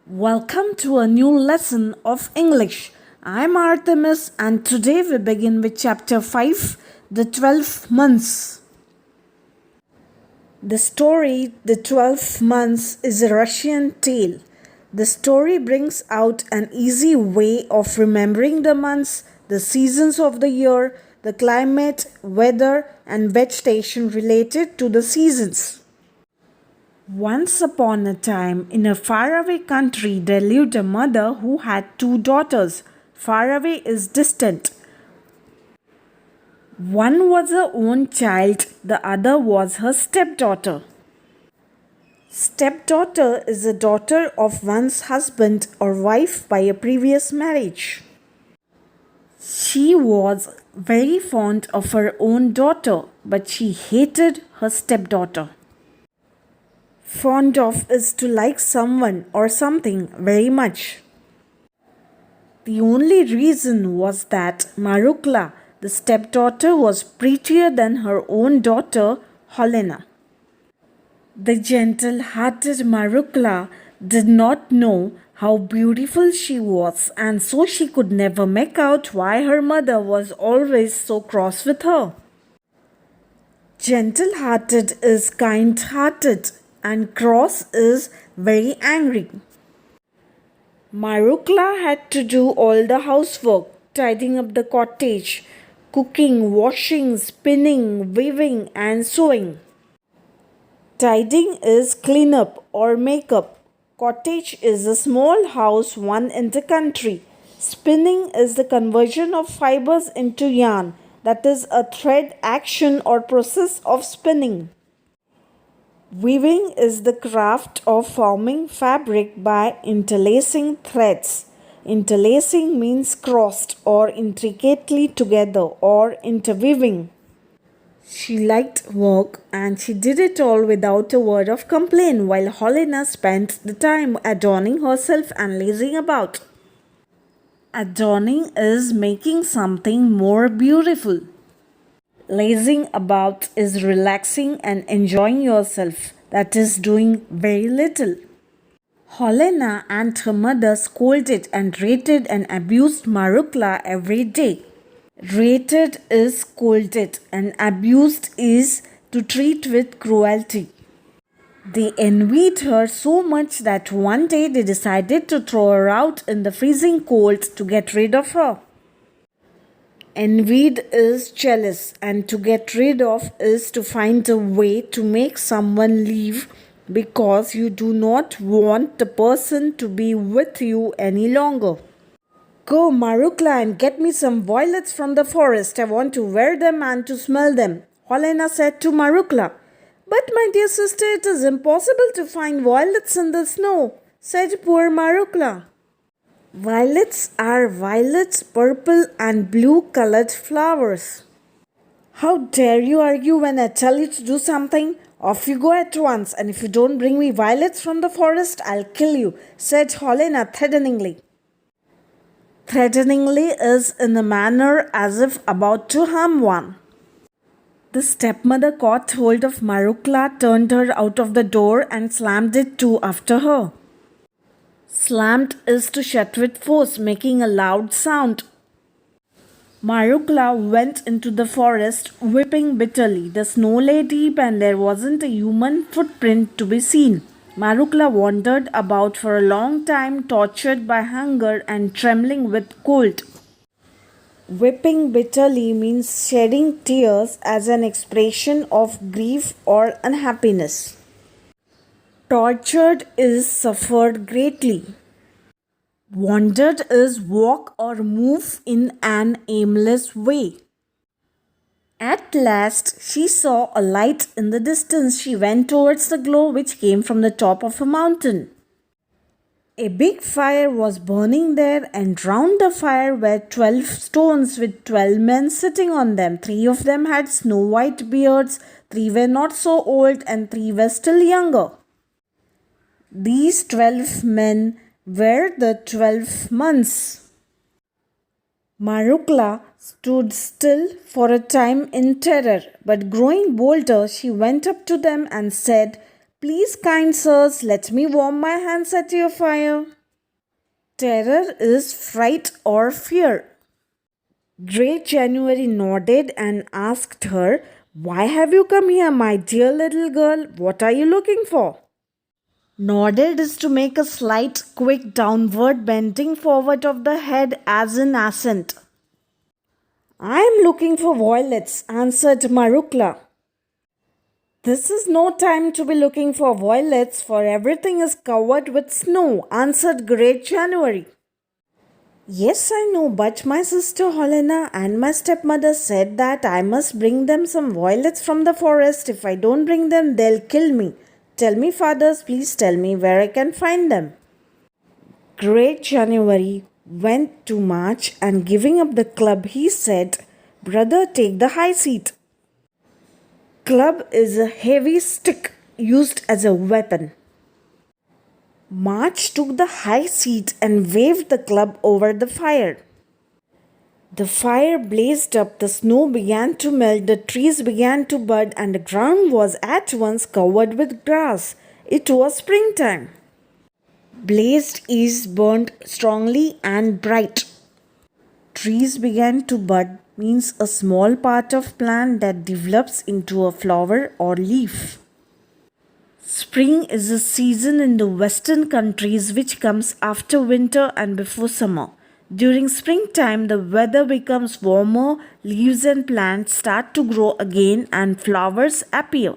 Welcome to a new lesson of English. I'm Artemis and today we begin with chapter 5, the 12 months. The story, The 12 Months, is a Russian tale. The story brings out an easy way of remembering the months, the seasons of the year, the climate, weather, and vegetation related to the seasons. Once upon a time, in a faraway country, there lived a mother who had two daughters. Faraway is distant. One was her own child, the other was her stepdaughter. Stepdaughter is a daughter of one's husband or wife by a previous marriage. She was very fond of her own daughter, but she hated her stepdaughter. Fond of is to like someone or something very much. The only reason was that Marukla, the stepdaughter, was prettier than her own daughter, Helena. The gentle-hearted Marukla did not know how beautiful she was, and so she could never make out why her mother was always so cross with her. Gentle-hearted is kind-hearted, and cross is very angry. Marukla had to do all the housework, tidying up the cottage, cooking, washing, spinning, weaving, and sewing. Tidying is clean up or make up. Cottage is a small house one in the country. Spinning is the conversion of fibers into yarn, that is a thread action or process of spinning. Weaving is the craft of forming fabric by interlacing threads. Interlacing means crossed or intricately together or interweaving. She liked work and she did it all without a word of complaint, while Helena spent the time adorning herself and lazing about. Adorning is making something more beautiful. Lazing about is relaxing and enjoying yourself, that is, doing very little. Helena and her mother scolded and rated and abused Marukla every day. Rated is scolded and abused is to treat with cruelty. They envied her so much that one day they decided to throw her out in the freezing cold to get rid of her. Envied is jealous, and to get rid of is to find a way to make someone leave because you do not want the person to be with you any longer. Go, Marukla, and get me some violets from the forest. I want to wear them and to smell them, Helena said to Marukla. But my dear sister, it is impossible to find violets in the snow, said poor Marukla. Violets are violets, purple and blue colored flowers. How dare you argue when I tell you to do something? Off you go at once, and if you don't bring me violets from the forest, I'll kill you, said Helena threateningly. Threateningly is in a manner as if about to harm one. The stepmother caught hold of Marukla, turned her out of the door, and slammed it to after her. Slammed is to shut with force, making a loud sound. Marukla went into the forest, weeping bitterly. The snow lay deep and there wasn't a human footprint to be seen. Marukla wandered about for a long time, tortured by hunger and trembling with cold. Weeping bitterly means shedding tears as an expression of grief or unhappiness. Tortured is suffered greatly. Wandered is walk or move in an aimless way. At last, she saw a light in the distance. She went towards the glow which came from the top of a mountain. A big fire was burning there, and round the fire were 12 stones with 12 men sitting on them. 3 of them had snow-white beards, 3 were not so old, and 3 were still younger. These 12 men were the 12 months. Marukla stood still for a time in terror, but growing bolder, she went up to them and said, "Please, kind sirs, let me warm my hands at your fire." Terror is fright or fear. Great January nodded and asked her, "Why have you come here, my dear little girl? What are you looking for?" Nodded is to make a slight, quick downward bending forward of the head as in assent. "I am looking for violets," answered Marukla. "This is no time to be looking for violets, for everything is covered with snow," answered Great January. "Yes, I know, but my sister Helena and my stepmother said that I must bring them some violets from the forest. If I don't bring them, they'll kill me. Tell me, fathers, please tell me where I can find them." Great January went to march, and giving up the club, he said, "Brother, take the high seat." Club is a heavy stick used as a weapon. March took the high seat and waved the club over the fire. The fire blazed up, the snow began to melt, the trees began to bud, and the ground was at once covered with grass. It was springtime. Blazed is burnt strongly and bright. Trees began to bud means a small part of plant that develops into a flower or leaf. Spring is a season in the western countries which comes after winter and before summer. During springtime, the weather becomes warmer, leaves and plants start to grow again, and flowers appear.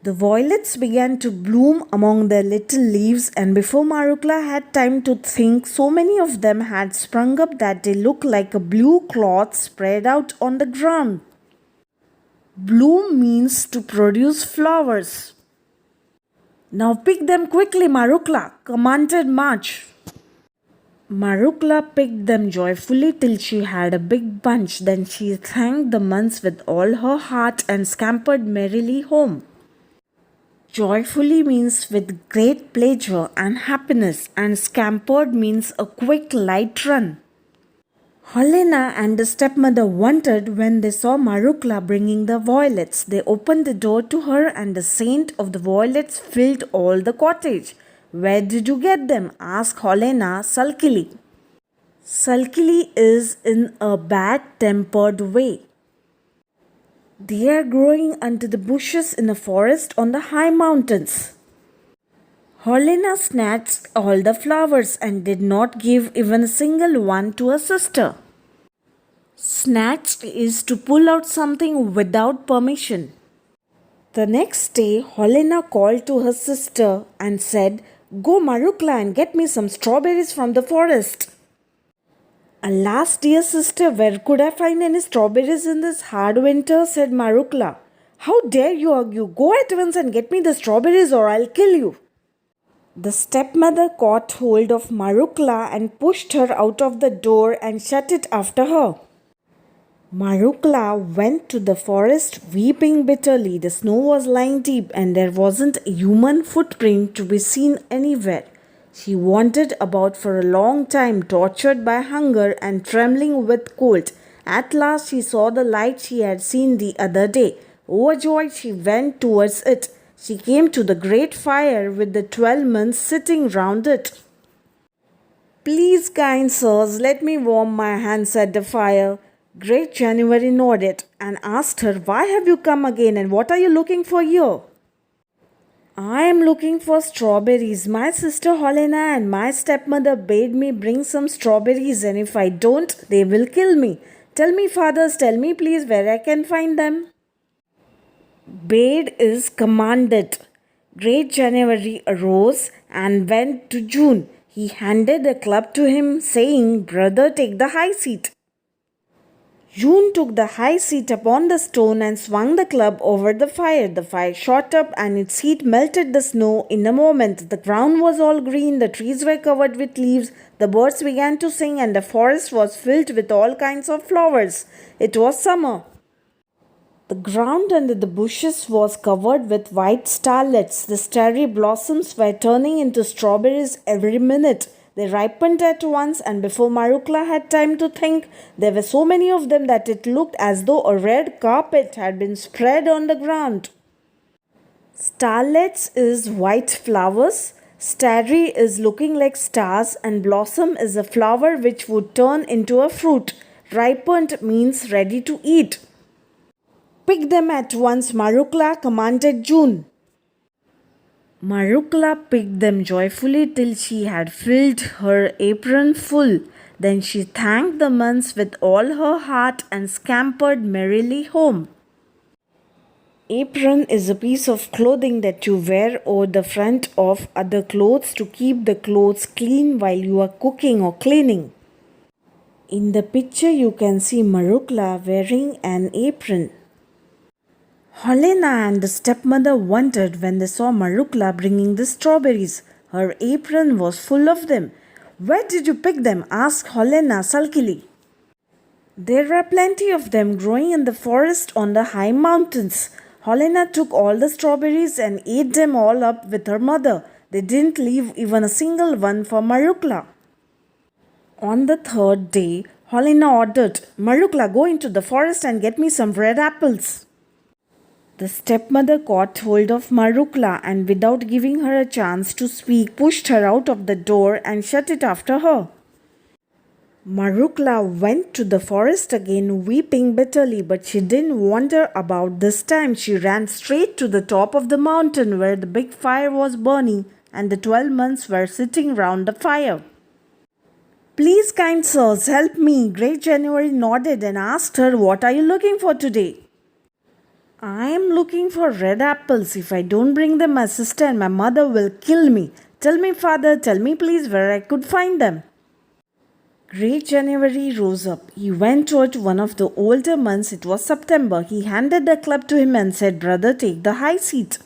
The violets began to bloom among their little leaves, and before Marukla had time to think, so many of them had sprung up that they looked like a blue cloth spread out on the ground. Bloom means to produce flowers. "Now pick them quickly, Marukla," commanded March. Marukla picked them joyfully till she had a big bunch. Then she thanked the months with all her heart and scampered merrily home. Joyfully means with great pleasure and happiness, and scampered means a quick, light run. Helena and the stepmother wondered when they saw Marukla bringing the violets. They opened the door to her, and the scent of the violets filled all the cottage. "Where did you get them?" asked Helena sulkily. Sulkily is in a bad-tempered way. "They are growing under the bushes in a forest on the high mountains." Helena snatched all the flowers and did not give even a single one to her sister. Snatched is to pull out something without permission. The next day, Helena called to her sister and said, "Go, Marukla, and get me some strawberries from the forest." "Alas, dear sister, where could I find any strawberries in this hard winter?" said Marukla. "How dare you argue? Go at once and get me the strawberries, or I'll kill you." The stepmother caught hold of Marukla and pushed her out of the door and shut it after her. Marukla went to the forest weeping bitterly. The snow was lying deep and there wasn't a human footprint to be seen anywhere. She wandered about for a long time, tortured by hunger and trembling with cold. At last she saw the light she had seen the other day. Overjoyed, she went towards it. She came to the great fire with the 12 men sitting round it. "Please, kind sirs, let me warm my hands at the fire." Great January nodded and asked her, "Why have you come again, and what are you looking for here?" "I am looking for strawberries. My sister Helena and my stepmother bade me bring some strawberries, and if I don't, they will kill me. Tell me, fathers, tell me please where I can find them." Bade is commanded. Great January arose and went to June. He handed a club to him, saying, "Brother, take the high seat." June took the high seat upon the stone and swung the club over the fire. The fire shot up and its heat melted the snow in a moment. The ground was all green, the trees were covered with leaves, the birds began to sing, and the forest was filled with all kinds of flowers. It was summer. The ground under the bushes was covered with white starlets. The starry blossoms were turning into strawberries every minute. They ripened at once, and before Marukla had time to think, there were so many of them that it looked as though a red carpet had been spread on the ground. Starlets is white flowers. Starry is looking like stars and blossom is a flower which would turn into a fruit. Ripened means ready to eat. Pick them at once, Marukla commanded June. Marukla picked them joyfully till she had filled her apron full. Then she thanked the months with all her heart and scampered merrily home. Apron is a piece of clothing that you wear over the front of other clothes to keep the clothes clean while you are cooking or cleaning. In the picture, you can see Marukla wearing an apron. Helena and the stepmother wondered when they saw Marukla bringing the strawberries. Her apron was full of them. "Where did you pick them?" asked Helena sulkily. "There are plenty of them growing in the forest on the high mountains." Helena took all the strawberries and ate them all up with her mother. They didn't leave even a single one for Marukla. On the third day, Helena ordered, "Marukla, go into the forest and get me some red apples." The stepmother caught hold of Marukla and without giving her a chance to speak, pushed her out of the door and shut it after her. Marukla went to the forest again, weeping bitterly, but she didn't wander about this time. She ran straight to the top of the mountain where the big fire was burning and the 12 months were sitting round the fire. "Please, kind sirs, help me." Great January nodded and asked her, "What are you looking for today?" "I am looking for red apples. If I don't bring them, my sister and my mother will kill me. Tell me, father, tell me please where I could find them." Great January rose up. He went toward one of the older months. It was September. He handed the club to him and said, "Brother, take the high seat."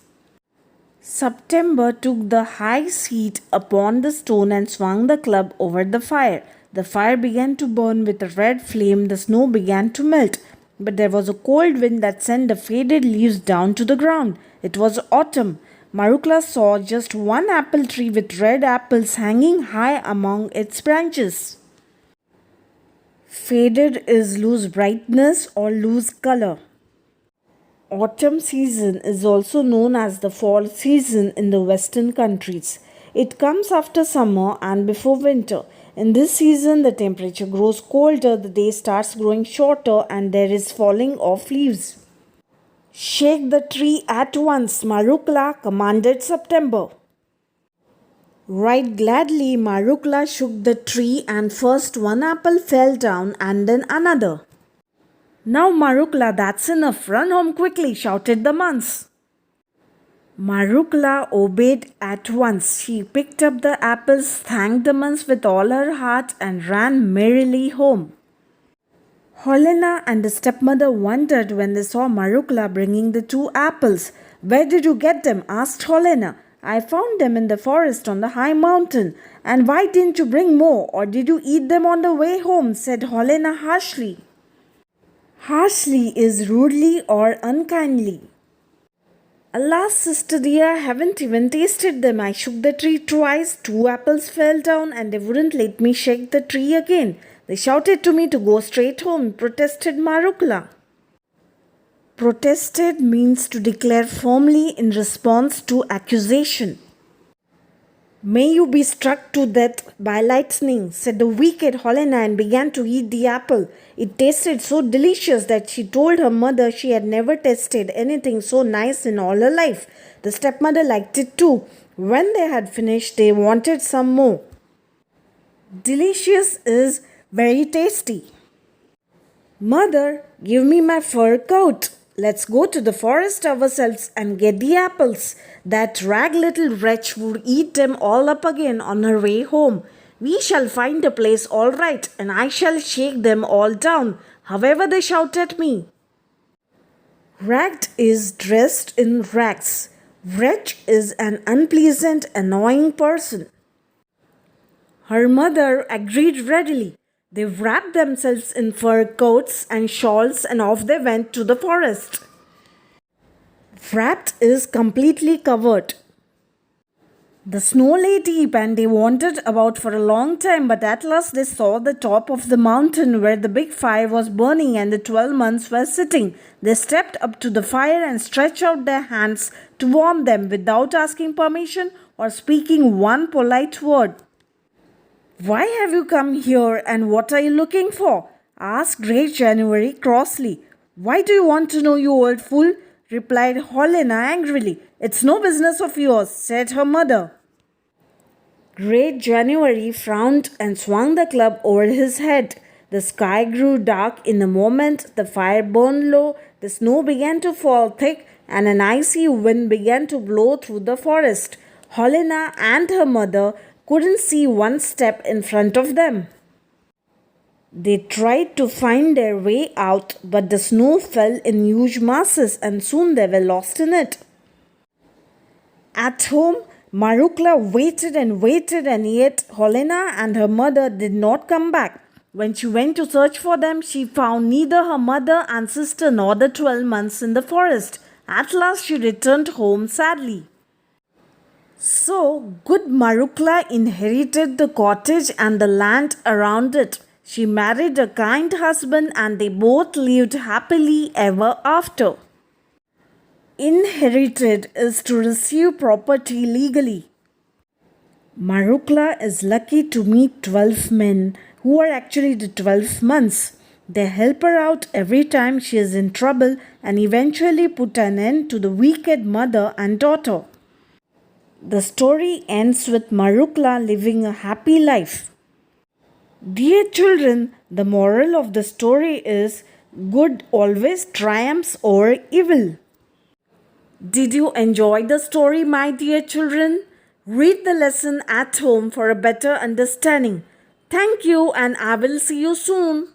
September took the high seat upon the stone and swung the club over the fire. The fire began to burn with a red flame. The snow began to melt. But there was a cold wind that sent the faded leaves down to the ground. It was autumn. Marukla saw just one apple tree with red apples hanging high among its branches. Faded is lose brightness or lose color. Autumn season is also known as the fall season in the western countries. It comes after summer and before winter. In this season, the temperature grows colder, the day starts growing shorter, and there is falling of leaves. "Shake the tree at once," Marukla commanded September. Right gladly, Marukla shook the tree, and first one apple fell down and then another. "Now, Marukla, that's enough. Run home quickly," shouted the months. Marukla obeyed at once. She picked up the apples, thanked the months with all her heart, and ran merrily home. Helena and the stepmother wondered when they saw Marukla bringing the 2 apples. "Where did you get them?" asked Helena. "I found them in the forest on the high mountain." "And why didn't you bring more? Or did you eat them on the way home?" said Helena harshly. Harshly is rudely or unkindly. "Alas, sister dear, I haven't even tasted them. I shook the tree twice, 2 apples fell down, and they wouldn't let me shake the tree again. They shouted to me to go straight home," protested Marukla. Protested means to declare firmly in response to accusation. "May you be struck to death by lightning," said the wicked Helena and began to eat the apple. It tasted so delicious that she told her mother she had never tasted anything so nice in all her life. The stepmother liked it too. When they had finished, they wanted some more. Delicious is very tasty. "Mother, give me my fur coat. Let's go to the forest ourselves and get the apples. That rag little wretch would eat them all up again on her way home. We shall find a place all right, and I shall shake them all down, however they shout at me." Ragged is dressed in rags. Wretch is an unpleasant, annoying person. Her mother agreed readily. They wrapped themselves in fur coats and shawls and off they went to the forest. Wrapped is completely covered. The snow lay deep and they wandered about for a long time, but at last they saw the top of the mountain where the big fire was burning and the 12 months were sitting. They stepped up to the fire and stretched out their hands to warm them without asking permission or speaking one polite word. Why have you come here and what are you looking for? Asked Great January crossly. Why do you want to know, you old fool? Replied Helena angrily. It's no business of yours, said her mother. Great January frowned and swung the club over his head. The sky grew dark in a moment, the fire burned low, the snow began to fall thick, and an icy wind began to blow through the forest. Helena and her mother couldn't see one step in front of them. They tried to find their way out, but the snow fell in huge masses and soon they were lost in it. At home, Marukla waited and yet Helena and her mother did not come back. When she went to search for them, she found neither her mother and sister nor the 12 months in the forest. At last she returned home sadly. So, good Marukla inherited the cottage and the land around it. She married a kind husband and they both lived happily ever after. Inherited is to receive property legally. Marukla is lucky to meet 12 men who are actually the 12 months. They help her out every time she is in trouble and eventually put an end to the wicked mother and daughter. The story ends with Marukla living a happy life. Dear children, the moral of the story is good always triumphs over evil. Did you enjoy the story, my dear children? Read the lesson at home for a better understanding. Thank you, and I will see you soon.